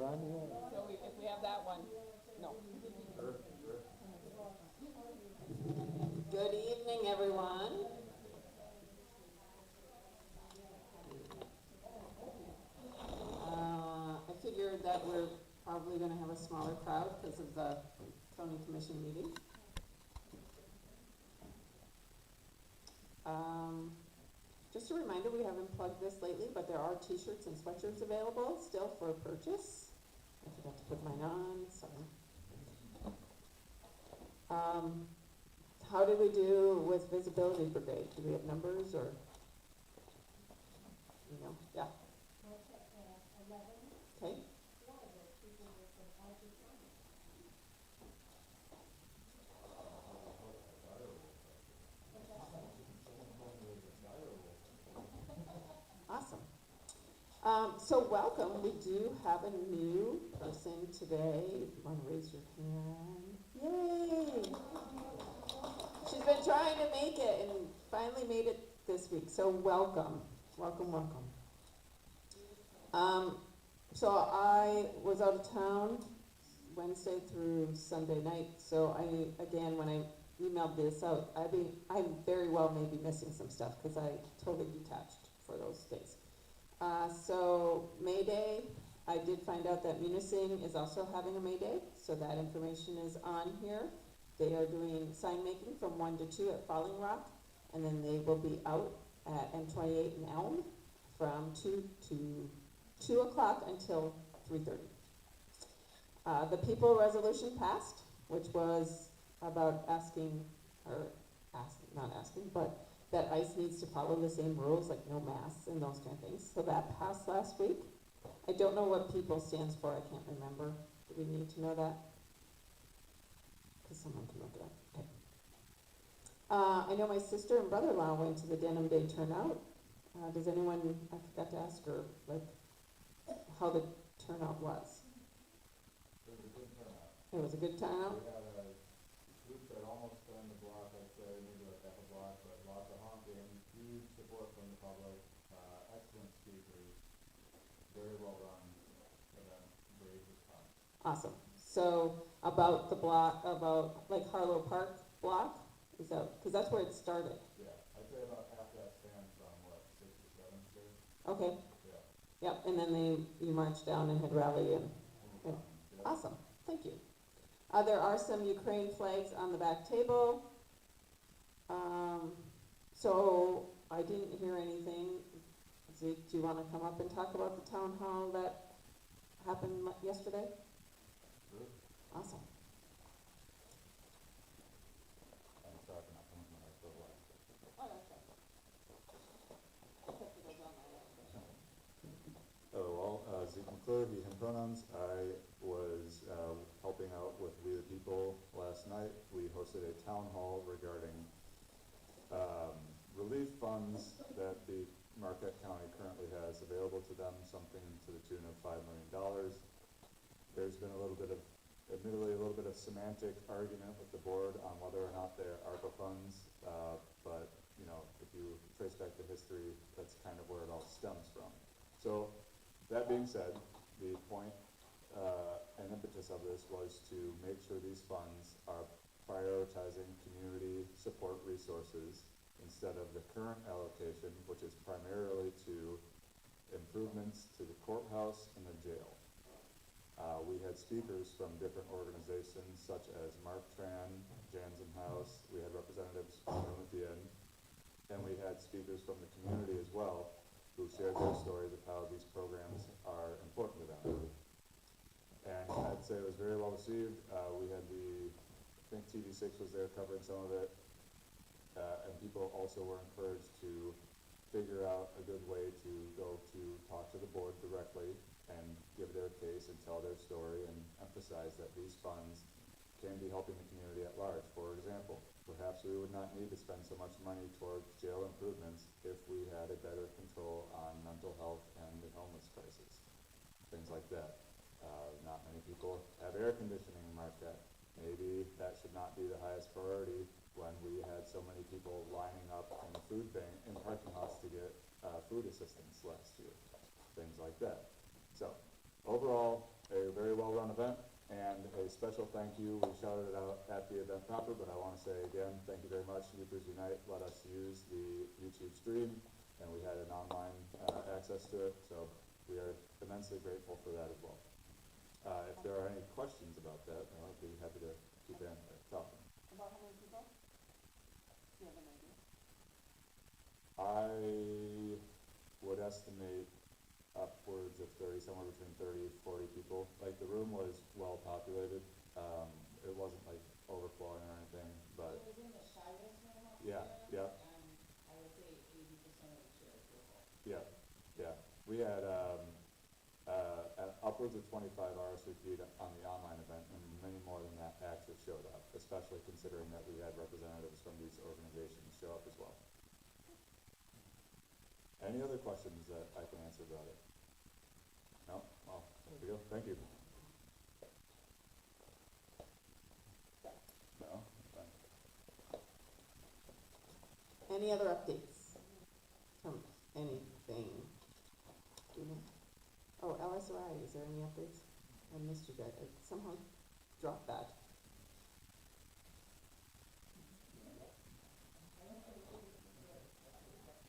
on here? So if we have that one, no. Good evening, everyone. I figured that we're probably going to have a smaller crowd because of the county commission meeting. Just a reminder, we haven't plugged this lately, but there are t-shirts and sweatshirts available still for purchase. I forgot to put mine on, sorry. How did we do with visibility brigade? Do we have numbers or, you know, yeah, okay. Awesome. So welcome. We do have a new person today. If you want to raise your hand. Yay! She's been trying to make it and finally made it this week. So welcome. Welcome, welcome. So I was out of town Wednesday through Sunday night. So again, when I emailed this out, I very well may be missing some stuff because I totally detached for those days. So May Day, I did find out that Munising is also having a May Day, so that information is on here. They are doing sign making from 1 to 2 at Falling Rock, and then they will be out at M28 in Elm from 2 o'clock until 3:30. The people resolution passed, which was about but that ICE needs to follow the same rules, like no masks and those kind of things. So that passed last week. I don't know what people stands for, I can't remember. Do we need to know that? Because someone can look it up. Okay. I know my sister and brother-in-law went to the Denim Day turnout. Does anyone, I forgot to ask her, like, how the turnout was? It was a good turnout. It was a good turnout? We had a group that almost spanned the block, I'd say, maybe like half a block, but lots of honking, huge support from the public, excellent speakers, very well run event, great response. Awesome. So about the block, about like Harlow Park block, is that, because that's where it started. Yeah, I'd say about half that span from what, 6th to 7th Street? Okay. Yeah. Yep, and then you marched down and had rally and, Yeah. awesome, thank you. There are some Ukraine flags on the back table. So I didn't hear anything. Zeke, do you want to come up and talk about the town hall that happened yesterday? Sure. Awesome. I'm sorry for not coming when I was so loud. Oh, that's right. Hello all, Zeke McClure, he, him pronouns. I was helping out with We the People last night. We hosted a town hall regarding relief funds that the Marquette County currently has available to them, something to the tune of $5 million. There's been admittedly a little bit of semantic argument with the board on whether or not they're ARPA funds, but you know, if you trace back the history, that's kind of where it all stems from. So that being said, the point and impetus of this was to make sure these funds are prioritizing community support resources instead of the current allocation, which is primarily to improvements to the courthouse and the jail. We had speakers from different organizations such as Mark Tran, Jansen House, we had representatives from Olympian, and we had speakers from the community as well who shared their stories of how these programs are important to them. And I'd say it was very well received. We had I think TV6 was there covering some of it, and people also were encouraged to figure out a good way to go to talk to the board directly and give their case and tell their story and emphasize that these funds can be helping the community at large. For example, perhaps we would not need to spend so much money towards jail improvements if we had a better control on mental health and the homeless crisis, things like that. Not many people have air conditioning in Marquette. Maybe that should not be the highest priority when we had so many people lining up in the food bank in parking lots to get food assistance last year, things like that. So overall, a very well-run event, and a special thank you, we shouted it out at the event proper, but I want to say again, thank you very much. Yoopers Unite let us use the YouTube stream, and we had an online access to it, so we are immensely grateful for that as well. If there are any questions about that, I'll be happy to keep talking. About how many people? Do you have an idea? I would estimate upwards of 30, somewhere between 30 and 40 people. Like, the room was well populated. It wasn't like overflowing or anything, but It was in the Shires room yeah, upstairs. yeah, And I would say 80% of the chairs were full. yeah, yeah. We had upwards of 25 RSVP'd on the online event, and many more than that actually showed up, especially considering that we had representatives from these organizations show up as well. Any other questions that I can answer about it? No? Well, there we go. Thank you. No? Fine. Any other updates from anything? Do you know? Oh, LSRI, is there any updates? I missed you guys, I somehow dropped that.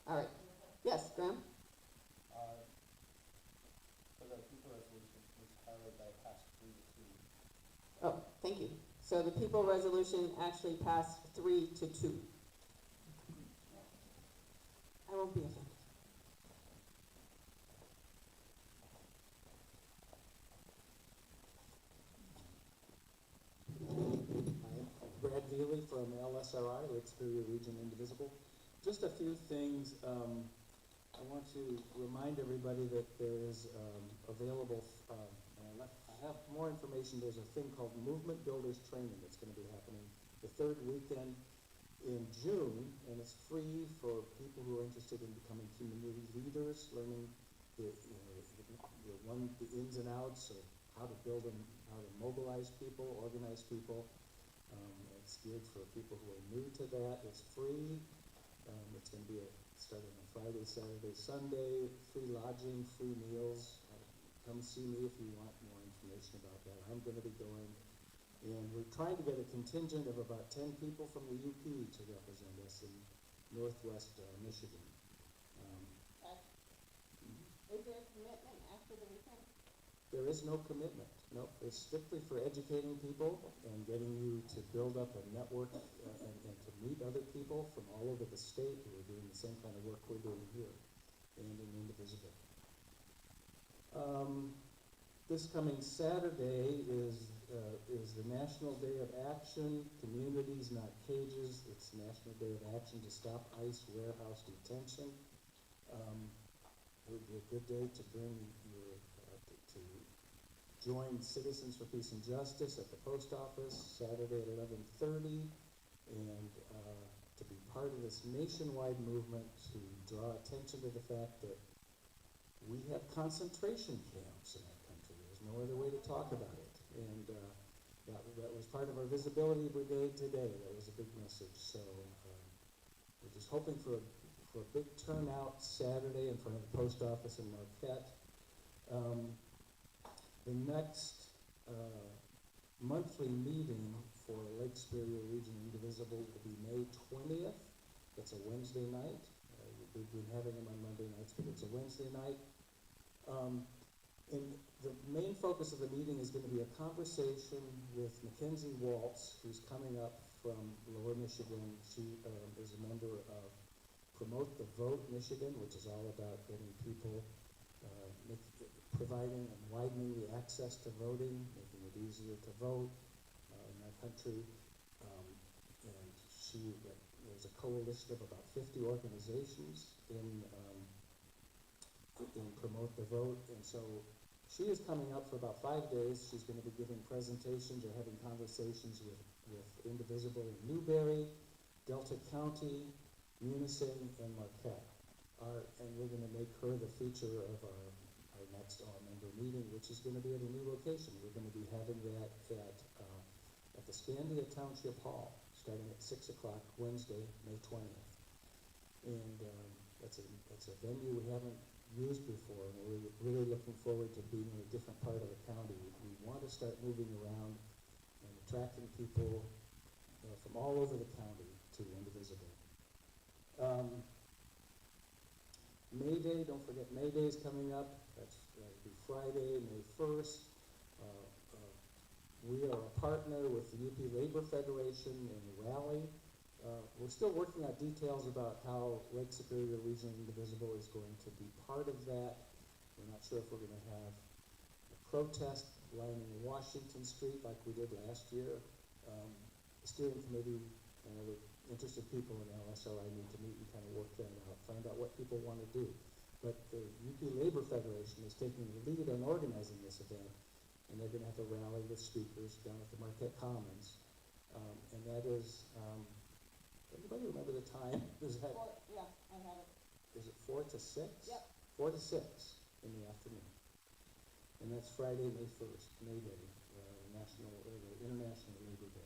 All right, yes, Graham? For the people resolution, was highlighted that it passed 3-2. Oh, thank you. So the people resolution actually passed 3-2. I won't be offended. Brad Veely from LSRI, Lake Superior Region Indivisible. Just a few things. I want to remind everybody that there is available, and I have more information. There's a thing called Movement Builders Training that's going to be happening the third weekend in June, and it's free for people who are interested in becoming community leaders, learning the ins and outs of how to build and how to mobilize people, organize people. It's geared for people who are new to that. It's free. It's going to be starting on Friday, Saturday, Sunday. Free lodging, free meals. Come see me if you want more information about that. I'm going to be going. And we're trying to get a contingent of about 10 people from the UP to represent us in Northwest Michigan. Is there a commitment after the weekend? There is no commitment. No, it's strictly for educating people and getting you to build up a network and to meet other people from all over the state who are doing the same kind of work we're doing here and in Indivisible. This coming Saturday is the National Day of Action, Communities Not Cages. It's National Day of Action to Stop ICE Warehouse Detention. It would be a good day to bring your, to join Citizens for Peace and Justice at the post office Saturday at 11:30, and to be part of this nationwide movement to draw attention to the fact that we have concentration camps in our country. There's no other way to talk about it. And that was part of our visibility brigade today. That was a big message. So we're just hoping for a big turnout Saturday in front of the post office in Marquette. The next monthly meeting for Lake Superior Region Indivisible will be May 20th. That's a Wednesday night. We've been having them on Monday nights, but it's a Wednesday night. And the main focus of the meeting is going to be a conversation with Mackenzie Waltz, who's coming up from Lower Michigan. She is a member of Promote the Vote Michigan, which is all about getting people, providing and widening the access to voting, making it easier to vote in our country. And there's a coalition of about 50 organizations in Promote the Vote, and so she is coming up for about 5 days. She's going to be giving presentations or having conversations with Indivisible in Newberry, Delta County, Munising, and Marquette. And we're going to make her the feature of our next all-member meeting, which is going to be at a new location. We're going to be having that at the Scandia Township Hall, starting at 6 o'clock Wednesday, May 20th. And that's a venue we haven't used before, and we're really looking forward to being in a different part of the county. We want to start moving around and attracting people from all over the county to Indivisible. May Day, don't forget May Day is coming up. That'll be Friday, May 1st. We are a partner with the UP Labor Federation in the rally. We're still working out details about how Lake Superior Region Indivisible is going to be part of that. We're not sure if we're going to have a protest lining Washington Street like we did last year. The steering committee and other interested people in LSRI need to meet and kind of work that out, find out what people want to do. But the UP Labor Federation is taking the lead on organizing this event, and they're going to have a rally with speakers down at the Marquette Commons. And that is, anybody remember the time? Is that, Yeah, I have it. is it 4 to 6? Yep. 4 to 6 in the afternoon. And that's Friday, May 1st, May Day, International Labor Day.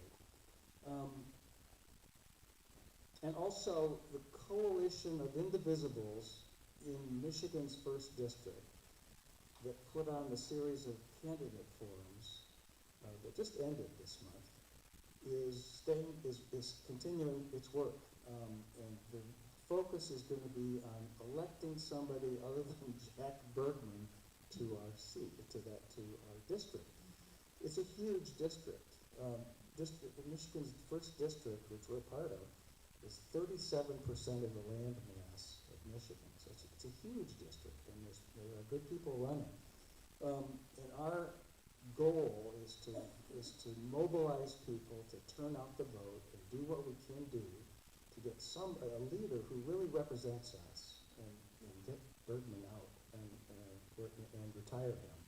And also the Coalition of Indivisibles in Michigan's 1st District that put on the series of candidate forums that just ended this month is continuing its work. And the focus is going to be on electing somebody other than Jack Bergman to our seat, to our district. It's a huge district. Michigan's 1st District, which we're part of, is 37% of the land mass of Michigan. So it's a huge district, and there are good people running. And our goal is to mobilize people to turn out the vote and do what we can do to get a leader who really represents us and get Bergman out and retire him.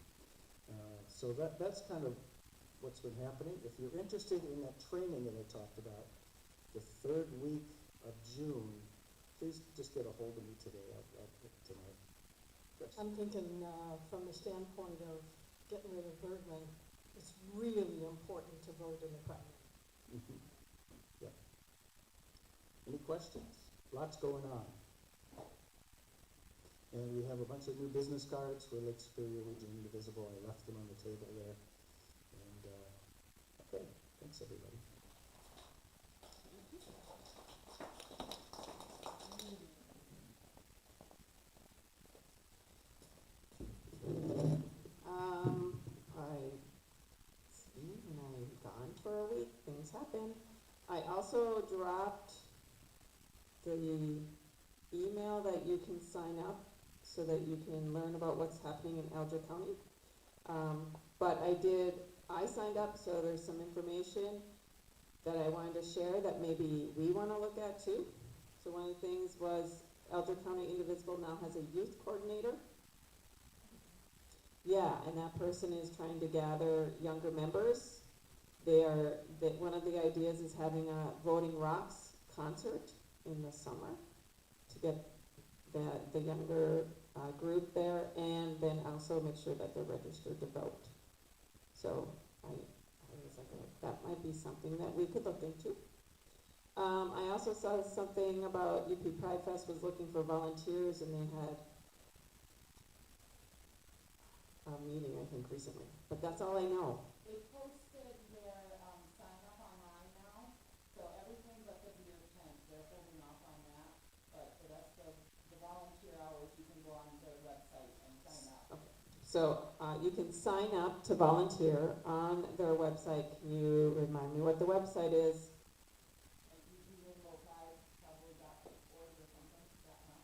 So that's kind of what's been happening. If you're interested in that training that I talked about, the 3rd week of June, please just get a hold of me tonight. Yes. I'm thinking from the standpoint of getting rid of Bergman, it's really important to vote in the primary. Mm-hmm. Yeah. Any questions? Lots going on. And we have a bunch of new business cards for Lake Superior Region Indivisible. I left them on the table there. And okay, thanks everybody. Gone for a week, things happen. I also dropped the email that you can sign up so that you can learn about what's happening in Alger County. But I signed up, so there's some information that I wanted to share that maybe we want to look at too. So one of the things was Alger County Indivisible now has a youth coordinator. Yeah, and that person is trying to gather younger members. One of the ideas is having a Voting Rocks concert in the summer to get the younger group there, and then also make sure that they're registered to vote. So I was like, oh, that might be something that we could look into. I also saw something about UP Pride Fest was looking for volunteers, and they had a meeting, I think, recently. But that's all I know. They posted their sign up online now, so everything but the beer tent, they're holding off on that. But the rest of the volunteer hours, you can go on their website and sign up. Okay. So you can sign up to volunteer on their website. Can you remind me what the website is? Like UPRainbowPride, probably .org or something, .com.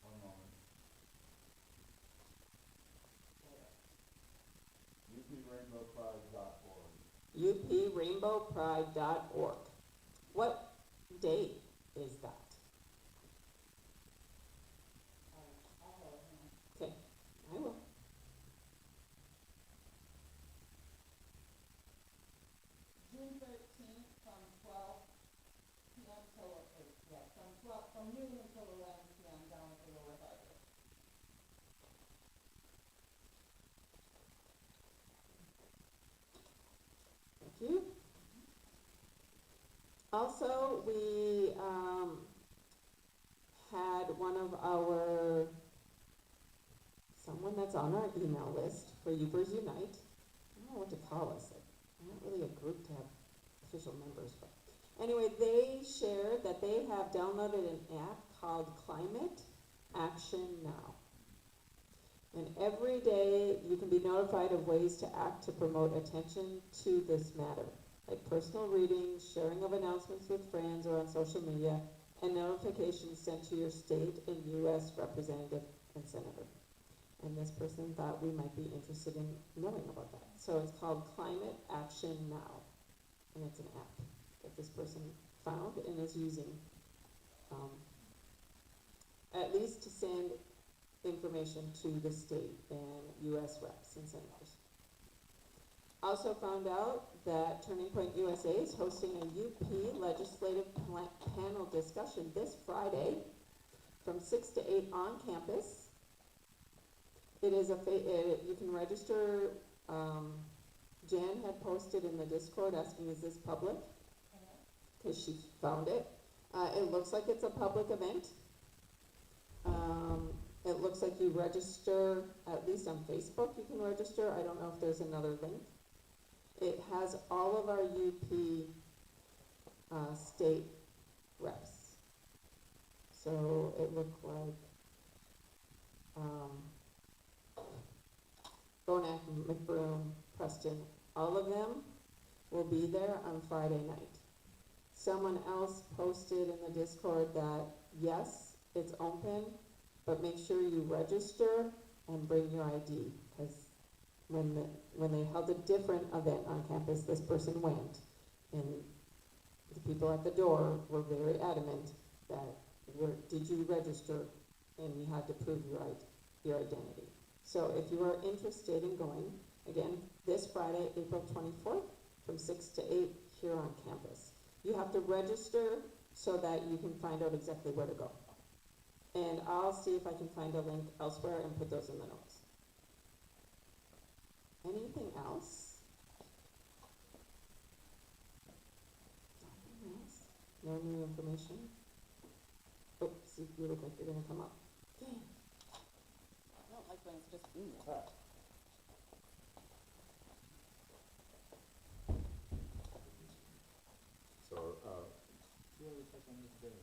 One moment. uprainbowpride.org. uprainbowpride.org. What date is that? I'll hold him. Okay, I will. June 13th from 12 p.m. from noon until 11 p.m. down at the Lower Harbor. Thank you. Also, we had had one of our, someone that's on our email list for Yoopers Unite. I don't know what to call us. I'm not really a group to have official members, but anyway, they shared that they have downloaded an app called Climate Action Now. And every day you can be notified of ways to act to promote attention to this matter, like personal readings, sharing of announcements with friends or on social media, and notifications sent to your state and U.S. representative and senator. And this person thought we might be interested in knowing about that. So it's called Climate Action Now, and it's an app that this person found and is using, at least to send information to the state and U.S. reps and senators. Also found out that Turning Point USA is hosting a UP legislative panel discussion this Friday from 6 to 8 on campus. It is you can register. Jan had posted in the Discord asking, is this public? Because she found it. It looks like it's a public event. It looks like you register, at least on Facebook you can register. I don't know if there's another link. It has all of our UP state reps. So it looked like Bonac, McBroom, Preston, all of them will be there on Friday night. Someone else posted in the Discord that yes, it's open, but make sure you register and bring your ID, because when they held a different event on campus, this person went, and the people at the door were very adamant that did you register, and you had to prove your identity. So if you are interested in going, again, this Friday, April 24th, from 6 to 8 here on campus. You have to register so that you can find out exactly where to go. And I'll see if I can find a link elsewhere and put those in the notes. Anything else? Nothing else? No new information? Oh, see, you look like you're gonna come up. Dang. I don't like when it's just email. So, do you have a check on this thing?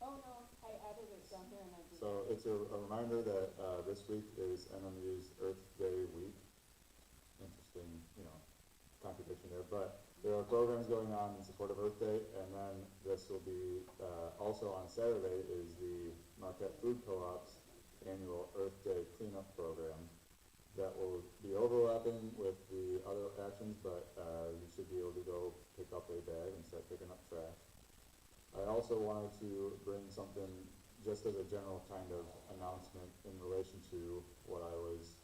Oh, no, I added it down here and I did. So it's a reminder that this week is MMU's Earth Day week. Interesting, contradiction there, but there are programs going on in support of Earth Day, and then this will be also on Saturday is the Marquette Food Co-op's annual Earth Day cleanup program that will be overlapping with the other actions, but you should be able to go pick up a bag and start picking up trash. I also wanted to bring something just as a general kind of announcement in relation to what I was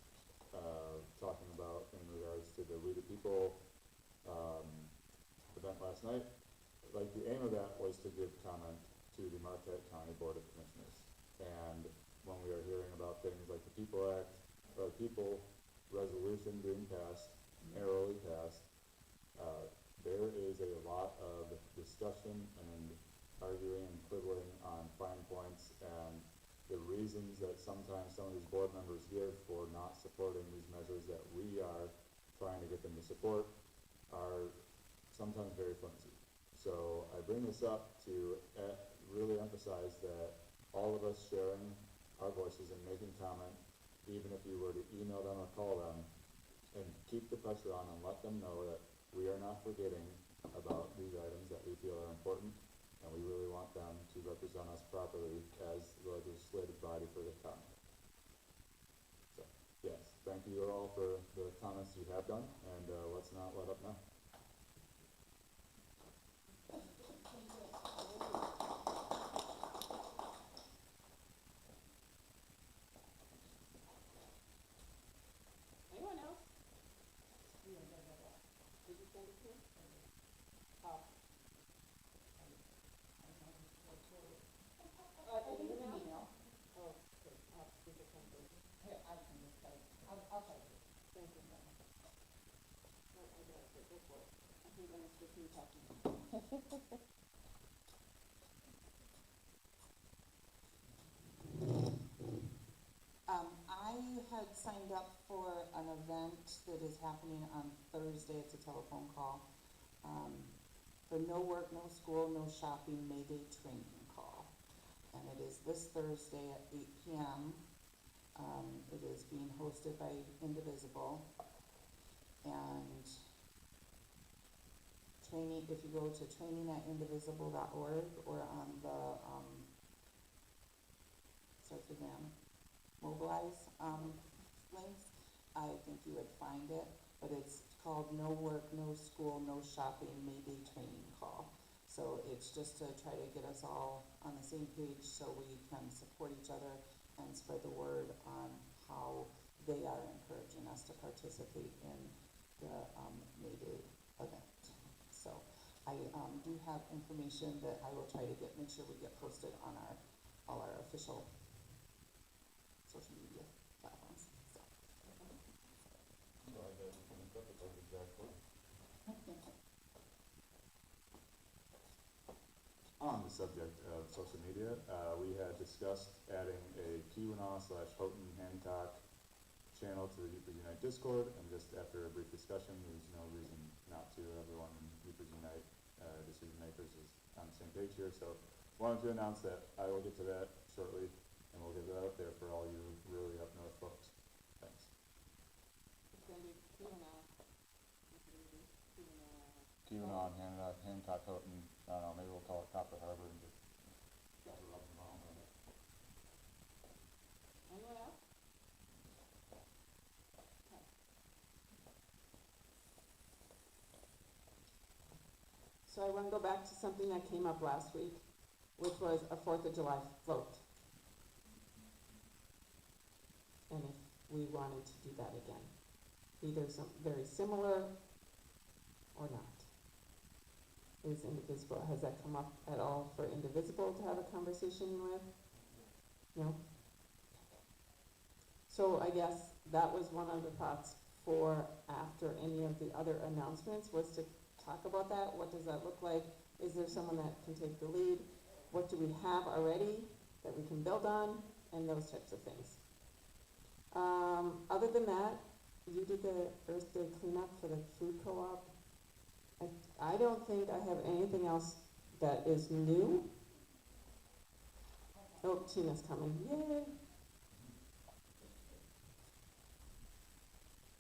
talking about in regards to the We the People event last night. Like, the aim of that was to give comment to the Marquette County Board of Commissioners. And when we are hearing about things like the People Act, or the People Resolution being passed, narrowly passed, there is a lot of discussion and arguing and quibbling on fine points and the reasons that sometimes some of these board members give for not supporting these measures that we are trying to get them to support are sometimes very flimsy. So I bring this up to really emphasize that all of us sharing our voices and making comment, even if you were to email them or call them, and keep the pressure on and let them know that we are not forgetting about these items that we feel are important, and we really want them to represent us properly as the legislative body for the county. So, yes, thank you all for the comments you have done, and let's not let up now. Anyone else? Did you send it to him? Oh. An email? Oh, okay. Speaker phone. Here, I can just type. I'll type it. Thank you. No, I got it. Go for it. I think when it's just me talking. signed up for an event that is happening on Thursday. It's a telephone call. For no work, no school, no shopping, May Day training call. And it is this Thursday at 8 p.m. It is being hosted by Indivisible. And training, if you go to training@indivisible.org or on the, starts with M, Mobilize, links, I think you would find it, but it's called No Work, No School, No Shopping, May Day Training Call. So it's just to try to get us all on the same page so we can support each other and spread the word on how they are encouraging us to participate in the May Day event. So I do have information that I will try to make sure we get posted on all our official social media platforms. So. Glad that we finished up with those exactly. On the subject of social media, we had discussed adding a Keweenaw/Houghton Hancock channel to the Yoopers Unite Discord, and just after a brief discussion, there's no reason not to. Everyone in Yoopers Unite, decision makers, is on the same page here, so wanted to announce that I will get to that shortly, and we'll get that out there for all you really up north folks. Thanks. It's going to be Keweenaw. Keweenaw, Hancock, Houghton, I don't know, maybe we'll call it Copper Harbor and just cover up and around on it. Anyone else? So I want to go back to something that came up last week, which was a 4th of July float. And if we wanted to do that again, either some very similar or not. Is Indivisible, has that come up at all for Indivisible to have a conversation with? No? So I guess that was one of the thoughts for after any of the other announcements, was to talk about that. What does that look like? Is there someone that can take the lead? What do we have already that we can build on? And those types of things. Other than that, you did the Earth Day cleanup for the food co-op. I don't think I have anything else that is new. Oh, Tina's coming. Yay!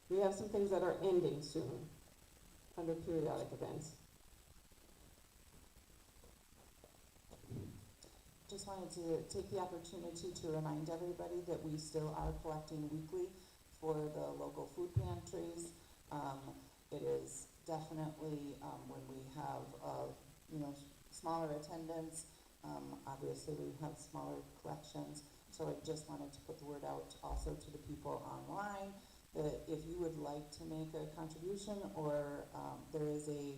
We have some things that are ending soon under periodic events. Just wanted to take the opportunity to remind everybody that we still are collecting weekly for the local food pantries. It is definitely, when we have, smaller attendance, obviously we have smaller collections. So I just wanted to put the word out also to the people online that if you would like to make a contribution, or there is a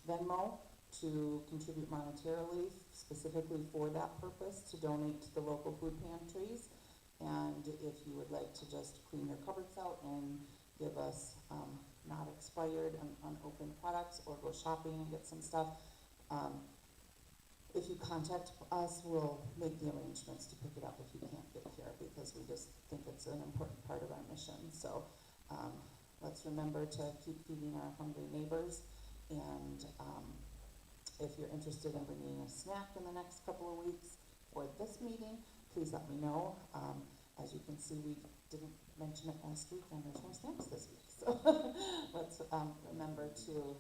Venmo to contribute monetarily specifically for that purpose, to donate to the local food pantries. And if you would like to just clean your cupboards out and give us not expired and unopened products, or go shopping and get some stuff, if you contact us, we'll make the arrangements to pick it up if you can't get here, because we just think it's an important part of our mission. So let's remember to keep feeding our hungry neighbors. And if you're interested in bringing a snack in the next couple of weeks for this meeting, please let me know. As you can see, we didn't mention it last week, and there's no snacks this week. So let's remember to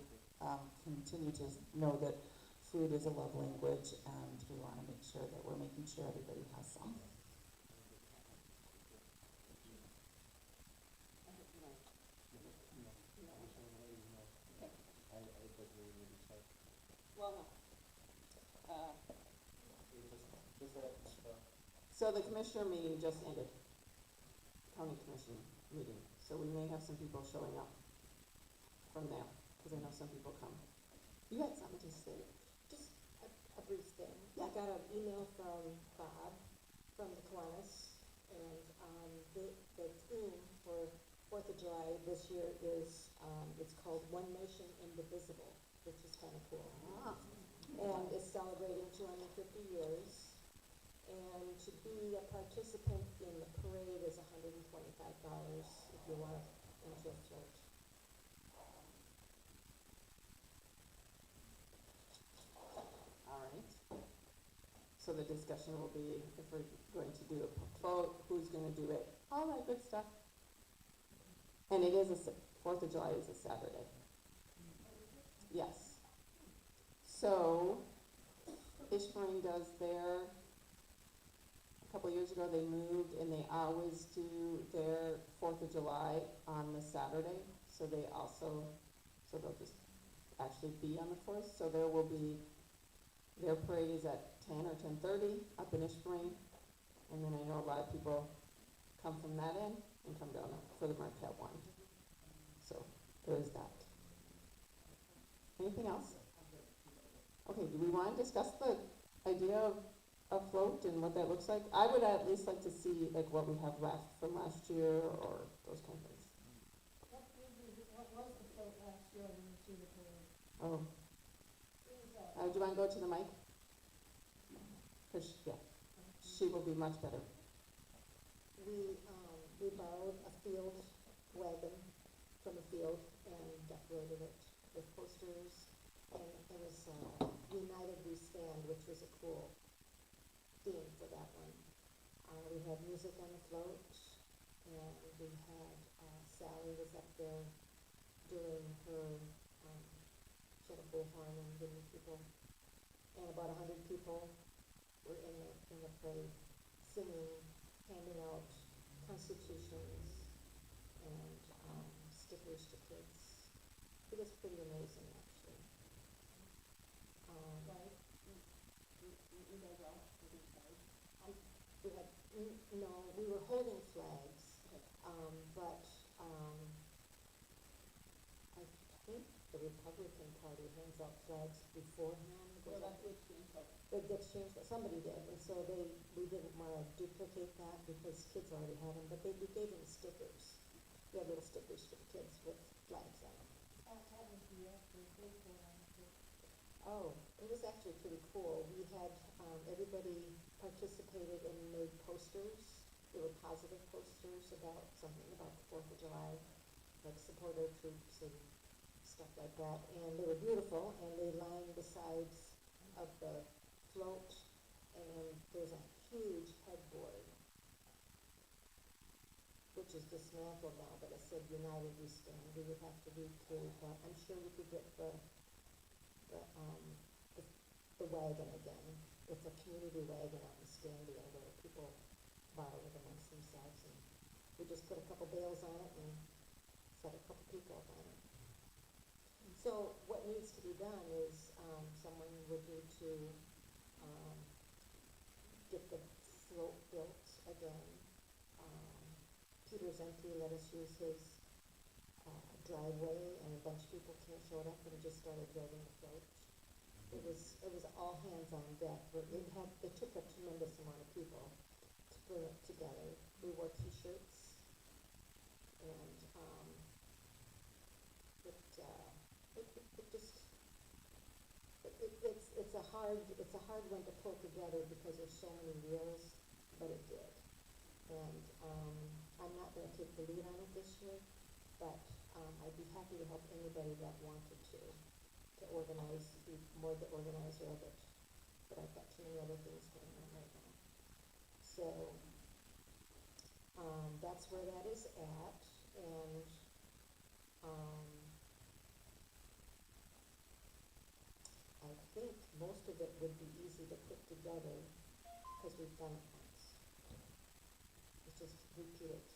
continue to know that food is a love language, and we want to make sure that we're making sure everybody has some. Well, so the commissioner meeting just ended, county commission meeting, so we may have some people showing up from there, because I know some people come. You had something to say? Just a brief thing. Yeah. I got an email from Bob from the Kiwanis, and the theme for 4th of July this year is, it's called One Nation Indivisible, which is kind of cool. Ah. And it's celebrating 250 years. And to be a participant in the you wanna enter a float. All right. So the discussion will be if we're going to do a vote, who's gonna do it, all that good stuff. And it is Fourth of July is a Saturday. Yes. So, Ishburne does their, a couple years ago they moved and they always do their Fourth of July on the Saturday. So they also, so they'll just actually be on the fourth. So there will be, their parade is at 10 or 10:30 up in Ishburne. And then I know a lot of people come from that end and come down for the Marquette one. So there is that. Anything else? Okay, do we want to discuss the idea of a float and what that looks like? I would at least like to see like what we have left from last year or those kind of things. What was the float last year in the Cedar Parade? Oh, Who was that? do you want to go to the mic? Cause, yeah, she will be much better. We borrowed a field wagon from the field and decorated it with posters, and it was, United We Stand, which was a cool theme for that one. We had music on the float, and we had, Sally was up there doing her, she had a bullhorn and giving people, and about 100 people were in the parade singing, handing out constitutions and, stickers to kids. It was pretty amazing, actually. Right? You guys all with your flags? We had, no, we were holding flags, Okay. but, I think the Republican Party hands out flags beforehand. Well, that's which change over. It gets changed, but somebody did, and so we didn't wanna duplicate that because kids already had them, but we gave them stickers. We had little stickers for the kids with flags on them. How was the actual baseball on the field? Oh, it was actually pretty cool. We had, everybody participated and made posters. They were positive posters about something about the 4th of July, like support our troops and stuff like that. And they were beautiful, and they lined the sides of the float, and there's a huge headboard, which is dismantled now, but it said United We Stand. We would have to recreate that. I'm sure we could get the wagon again. It's a community wagon out in Scandia where people borrow it amongst themselves, and we just put a couple bales on it and set a couple people up on it. So what needs to be done is, someone would need to, get the float built again. Peter Zenke let us use his, driveway, and a bunch of people showed up and just started building the float. It was all hands on deck, but it took a tremendous amount of people to bring it together. We wore t-shirts, and, it's a hard one to pull together because there's so many wheels, but it did. And, I'm not gonna take the lead on it this year, but, I'd be happy to help anybody that wanted to organize, be more the organizer of it. But I've got too many other things going on right now. So, that's where that is at, and, I think most of it would be easy to put together, because we've done it once. It's just repeat it.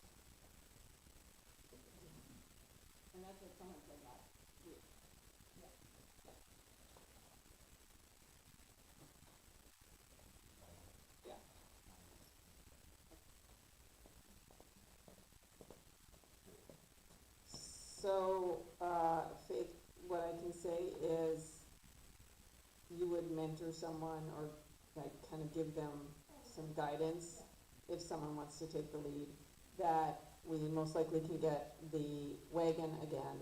And that's what someone said last year. Yeah. Yeah. So, Faith, what I can say is you would mentor someone or like kind of give them some guidance if someone wants to take the lead, that we most likely can get the wagon again.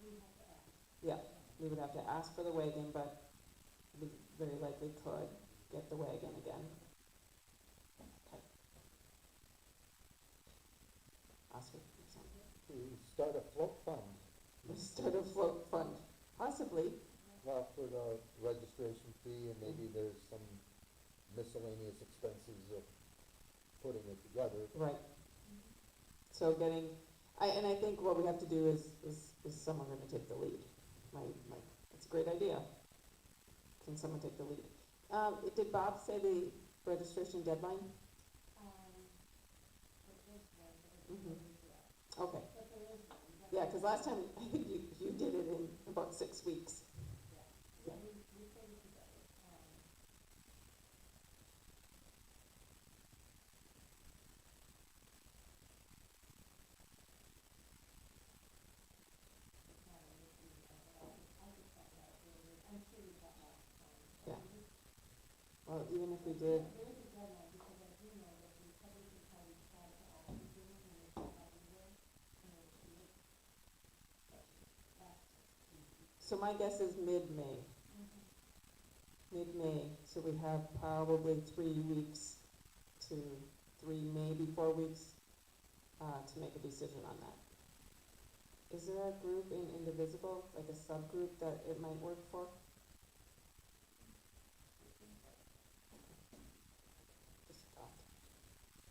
We have to ask. Yeah, we would have to ask for the wagon, but we very likely could get the wagon again. Okay. Ask her for something. to start a float fund. Start a float fund, possibly, Well, for the registration fee, and maybe there's some miscellaneous expenses of putting it together. right. So getting, and I think what we have to do is someone gonna take the lead. It's a great idea. Can someone take the lead? Did Bob say the registration deadline? Mhm. Okay. Yeah, cause last time, I think you did it in about 6 weeks. Yeah. Yeah. Well, even if we did, so my guess is mid-May. Mid-May, so we have probably 3 weeks to 3, maybe 4 weeks, to make a decision on that. Is there a group in Indivisible, like a subgroup that it might work for? Just a thought.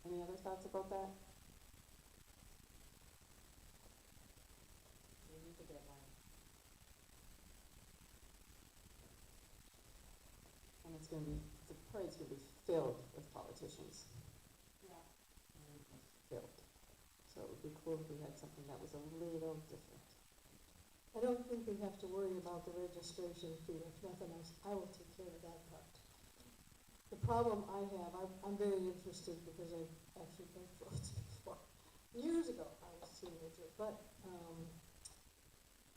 Any other thoughts about that? We need the deadline. And it's gonna be, the parade's gonna be filled with politicians. Yeah. Filled. So it would be cool if we had something that was a little different. I don't think we have to worry about the registration fee, if nothing else, I will take care of that part. The problem I have, I'm very interested because I've actually been floats before. Years ago, I was a teenager, but,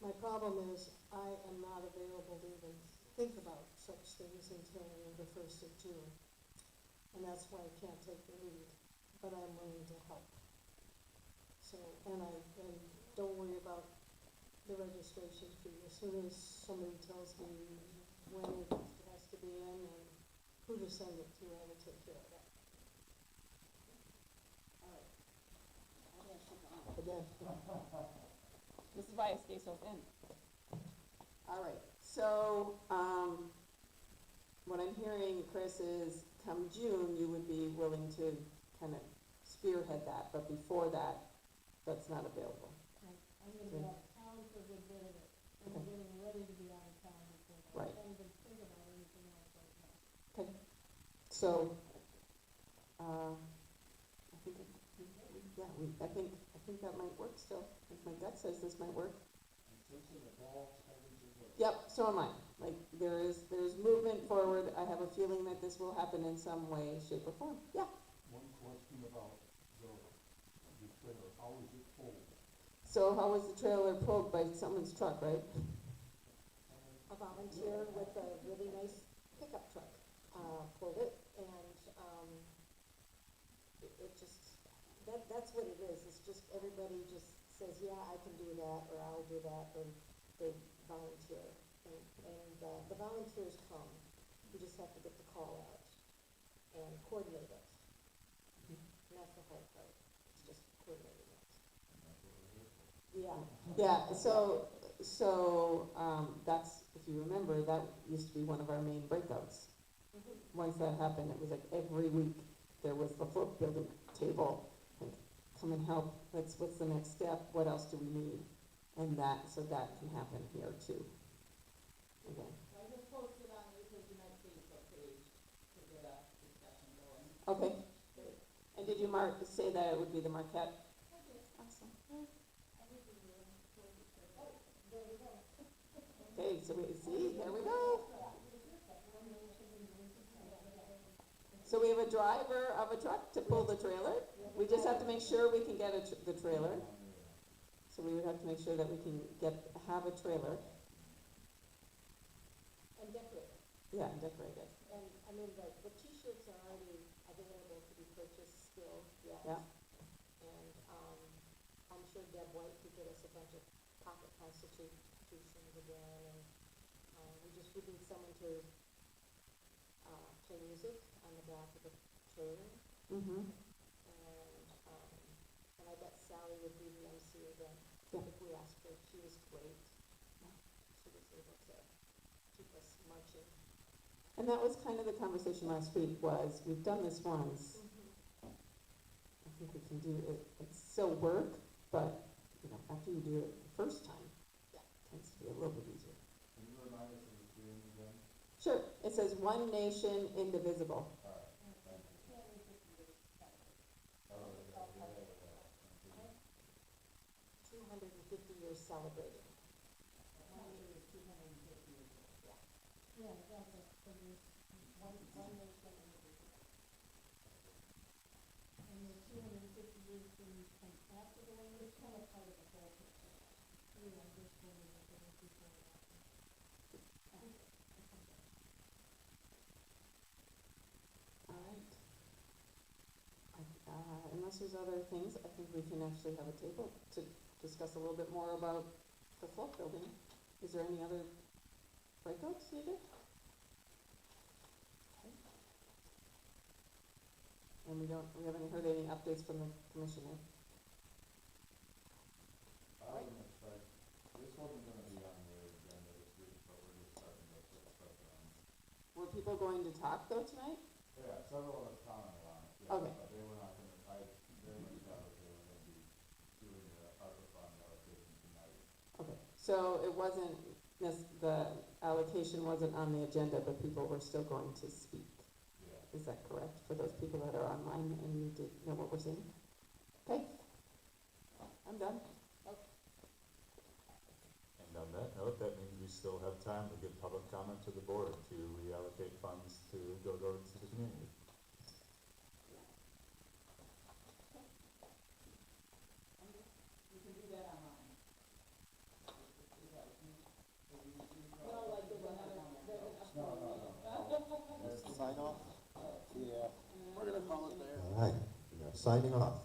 my problem is I am not available to even think about such things until the 1st of June. And that's why I can't take the lead, but I'm willing to help. So, and don't worry about the registration fee. As soon as somebody tells me when it has to be in and who to send it to, I will take care of that. All right. Again, This is why I stay so thin. All right, so, what I'm hearing, Chris, is come June, you would be willing to kind of spearhead that, but before that, that's not available. I'm gonna be out of town for a good bit of it. I'm Okay. getting ready to be out of town before that. Right. I can't even think about anything else right now. Okay, so, I think, I think that might work still. I think my gut says this might work. Yep, so am I. Like, there's movement forward. I have a feeling that this will happen in some way, shape, or form. Yeah. One question about the trailer, how is it pulled? So how was the trailer pulled by someone's truck, right? A volunteer with a really nice pickup truck, pulled it, and, it just, that's what it is. It's just, everybody just says, yeah, I can do that, or I'll do that, and they volunteer. And the volunteers come, you just have to get the call out and coordinate it. And that's the hard part, it's just coordinating it. Yeah. Yeah, so, that's, if you remember, that used to be one of our main breakouts. Once that happened, it was like every week, there was the float building table, like, come and help, what's the next step, what else do we need? And so that can happen here too. Again. So I just posted on the Yoopers Unite Facebook page to get a discussion going. Okay, and did you say that it would be the Marquette? Awesome. Okay, so there we go. So we have a driver of a truck to pull the trailer. We just have to make sure we can get the trailer. So we would have to make sure that we can have a trailer. And decorate it. Yeah, and decorate it. And, I mean, the t-shirts are already available to be purchased still, yes. Yeah. And, I'm sure Deb White could get us a bunch of pocket constitutions again, and, we need someone to, play music on the back of the trailer. Mm-hmm. And I bet Sally would be the MC again. Yeah. If we asked her, she was great. She was able to keep us marching. And that was kind of the conversation last week was, we've done this once, I think we can do it, it's still work, but, you know, after you do it the first time, Yeah. it tends to be a little bit easier. Can you remind us of the theme again? Sure, it says one nation, indivisible. Alright, thank you. Oh, yeah. 250 years celebrating. One year is 250 years old. Yeah. Yeah, that's a, so there's one nation in the group. And the 250 years from after the one, it's kind of part of the whole picture. Yeah, this one is a little before and after. All right. Unless there's other things, I think we can actually have a table to discuss a little bit more about the float building. Is there any other breakouts needed? Okay. And we haven't heard any updates from the commissioner. I wouldn't expect, this wasn't gonna be on the agenda this week, but we're just starting to put stuff on. Were people going to talk though tonight? Yeah, several of us commented on it, yeah, Okay. but they were not gonna, very much doubt that they were gonna be doing the ARPA fund allocation tonight. Okay, so it wasn't, the allocation wasn't on the agenda, but people were still going to speak. Yeah. Is that correct, for those people that are online and need to know what we're saying? Okay, I'm done. And on that note, that means we still have time to give public comment to the board to reallocate funds to go towards the community. You can do that online. No, like there's another, there's an upcoming meeting. Sign off? Yeah. We're gonna call it there. All right, we are signing off.